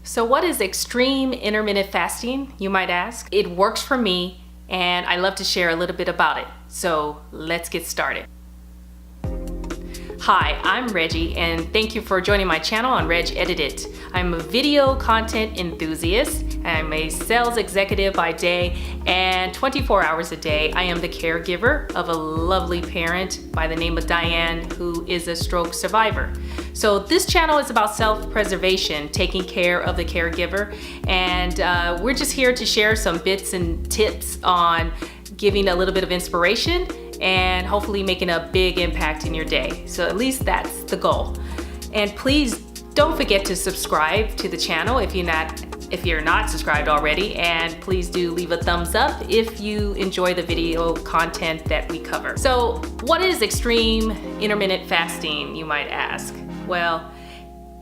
So what is extreme intermittent fasting, you might ask? It works for me, and I love to share a little bit about it. So let's get started. Hi, I'm Reggie, and thank you for joining my channel on RegEdited. I'm a video content enthusiast. I'm a sales executive by day, and 24 hours a day, I am the caregiver of a lovely parent by the name of Diane, who is a stroke survivor. So this channel is about self-preservation, taking care of the caregiver, and we're just here to share some bits and tips on giving a little bit of inspiration and hopefully making a big impact in your day. So at least that's the goal. And please don't forget to subscribe to the channel if you're not subscribed already, and please do leave a thumbs up if you enjoy the video content that we cover. So what is extreme intermittent fasting, you might ask? Well,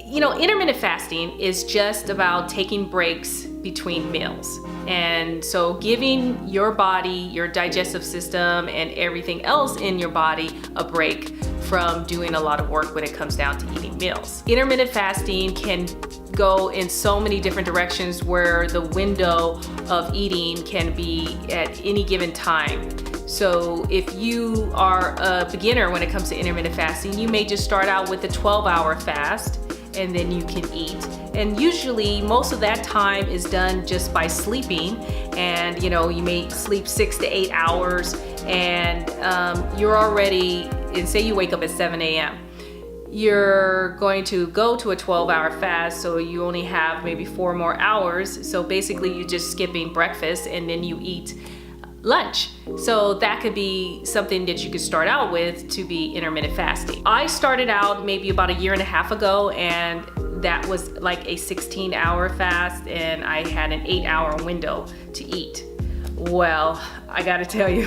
intermittent fasting is just about taking breaks between meals. And so giving your body, your digestive system, and everything else in your body a break from doing a lot of work when it comes down to eating meals. Intermittent fasting can go in so many different directions where the window of eating can be at any given time. So if you are a beginner when it comes to intermittent fasting, you may just start out with a 12-hour fast, and then you can eat. And usually most of that time is done just by sleeping, and you may sleep 6 to 8 hours, and you're already, and say you wake up at 7 a.m. You're going to go to a 12-hour fast, so you only have maybe 4 more hours. So basically you're just skipping breakfast, and then you eat lunch. So that could be something that you could start out with to be intermittent fasting. I started out maybe about 1.5 years ago, and that was like a 16-hour fast, and I had an 8-hour window to eat. Well, I gotta tell you,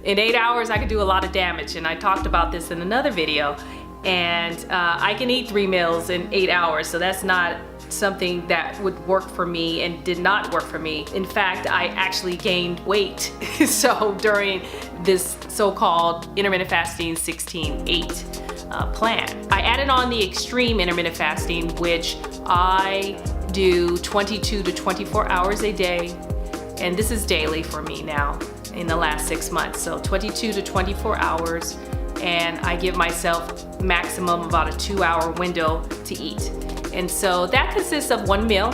in 8 hours I could do a lot of damage, and I talked about this in another video. And I can eat 3 meals in 8 hours, so that's not something that would work for me and did not work for me. In fact, I actually gained weight so during this so-called intermittent fasting 16-8 plan. I added on the extreme intermittent fasting, which I do 22 to 24 hours a day, and this is daily for me now in the last 6 months. So 22 to 24 hours, and I give myself maximum about a 2-hour window to eat. And so that consists of 1 meal,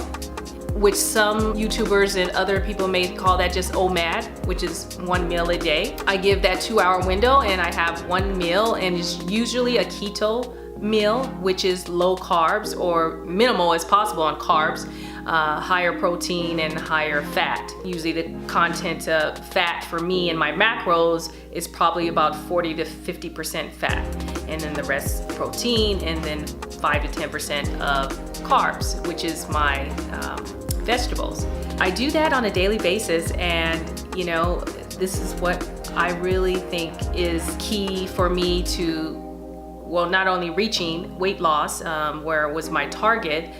which some YouTubers and other people may call that just OMAD, which is 1 meal a day. I give that 2-hour window, and I have 1 meal, and it's usually a keto meal, which is low carbs or minimal as possible on carbs, higher protein and higher fat. Usually the content of fat for me in my macros is probably about 40 to 50% fat, and then the rest protein, and then 5 to 10% of carbs, which is my vegetables. I do that on a daily basis, and this is what I really think is key for me to, well, not only reaching weight loss, where it was my target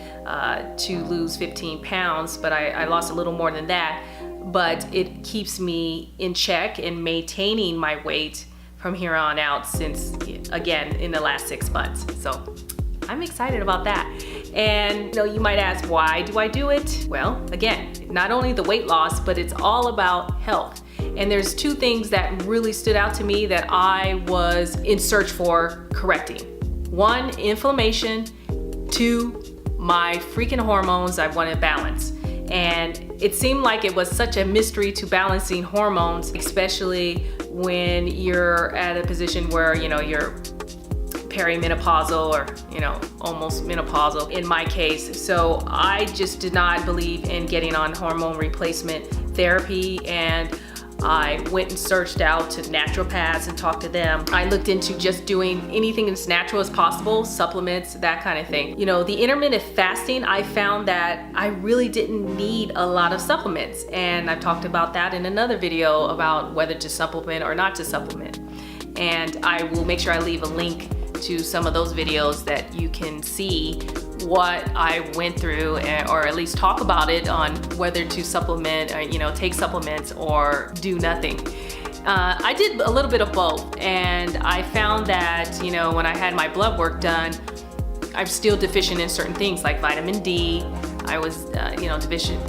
to lose 15 pounds, but I lost a little more than that, but it keeps me in check and maintaining my weight from here on out since, again, in the last 6 months. So I'm excited about that. And you might ask, why do I do it? Well, again, not only the weight loss, but it's all about health. And there's 2 things that really stood out to me that I was in search for correcting. 1, inflammation. 2, my freaking hormones I want to balance. And it seemed like it was such a mystery to balancing hormones, especially when you're at a position where, you're perimenopausal or, almost menopausal in my case. So I just did not believe in getting on hormone replacement therapy, and I went and searched out to naturopaths and talked to them. I looked into just doing anything as natural as possible, supplements, that kind of thing. The intermittent fasting, I found that I really didn't need a lot of supplements. And I've talked about that in another video about whether to supplement or not to supplement. And I will make sure I leave a link to some of those videos that you can see what I went through, or at least talk about it on whether to supplement or take supplements or do nothing. I did a little bit of both, and I found that when I had my blood work done, I'm still deficient in certain things like vitamin D, I was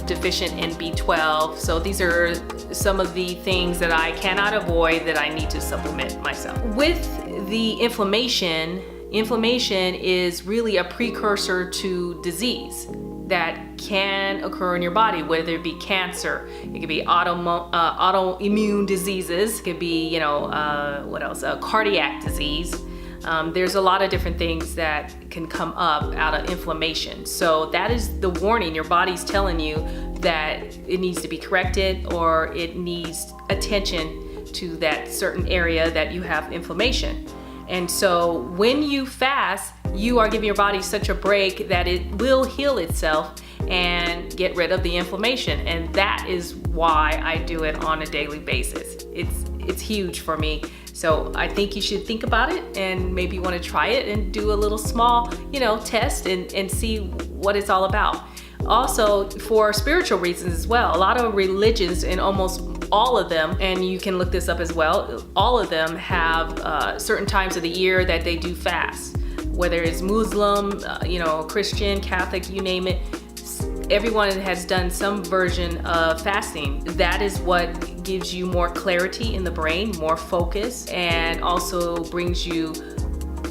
deficient in B12. So these are some of the things that I cannot avoid that I need to supplement myself. With the inflammation is really a precursor to disease that can occur in your body, whether it be cancer, it could be autoimmune diseases, it could be, cardiac disease. There's a lot of different things that can come up out of inflammation. So that is the warning. Your body's telling you that it needs to be corrected or it needs attention to that certain area that you have inflammation. And so when you fast, you are giving your body such a break that it will heal itself and get rid of the inflammation. And that is why I do it on a daily basis. It's huge for me. So I think you should think about it and maybe you want to try it and do a little small, test and see what it's all about. Also, for spiritual reasons as well, a lot of religions, and almost all of them, and you can look this up as well, all of them have certain times of the year that they do fast. Whether it's Muslim, Christian, Catholic, you name it, everyone has done some version of fasting. That is what gives you more clarity in the brain, more focus, and also brings you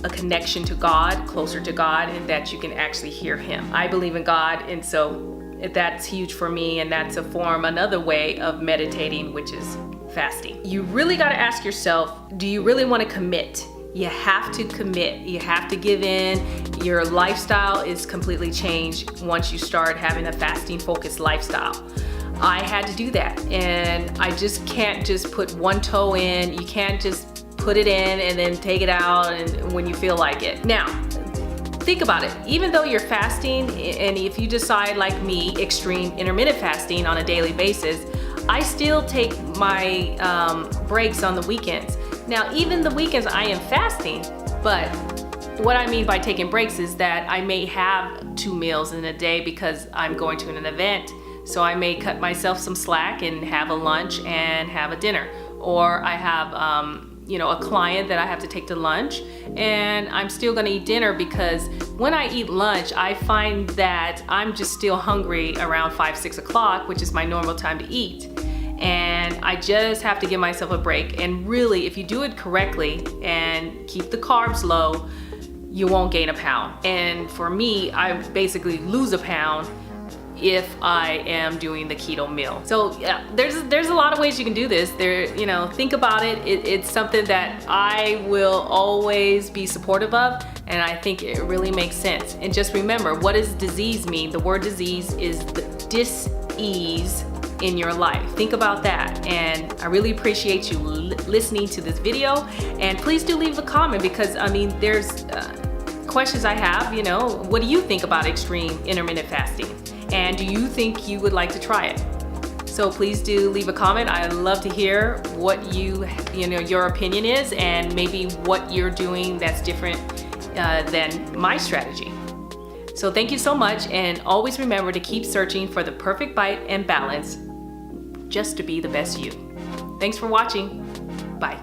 a connection to God, closer to God, and that you can actually hear Him. I believe in God, and so that's huge for me, and that's another way of meditating, which is fasting. You really got to ask yourself, do you really want to commit? You have to commit. You have to give in. Your lifestyle is completely changed once you start having a fasting focused lifestyle. I had to do that, and I just can't just put one toe in. You can't just put it in and then take it out and when you feel like it. Now, think about it. Even though you're fasting, and if you decide like me, extreme intermittent fasting on a daily basis, I still take my breaks on the weekends. Now, even the weekends I am fasting, but what I mean by taking breaks is that I may have 2 meals in a day because I'm going to an event. So I may cut myself some slack and have a lunch and have a dinner. Or I have a client that I have to take to lunch, and I'm still gonna eat dinner because when I eat lunch, I find that I'm just still hungry around 5-6 o'clock, which is my normal time to eat. And I just have to give myself a break. And really, if you do it correctly and keep the carbs low, you won't gain a pound. And for me, I basically lose a pound if I am doing the keto meal. So yeah, there's a lot of ways you can do this. Think about it. It's something that I will always be supportive of, and I think it really makes sense. And just remember, what does disease mean? The word disease is the dis-ease in your life. Think about that. And I really appreciate you listening to this video. And please do leave a comment because there's questions I have. What do you think about extreme intermittent fasting? And do you think you would like to try it? So please do leave a comment. I'd love to hear what your opinion is, and maybe what you're doing that's different than my strategy. So thank you so much, and always remember to keep searching for the perfect bite and balance just to be the best you. Thanks for watching. Bye.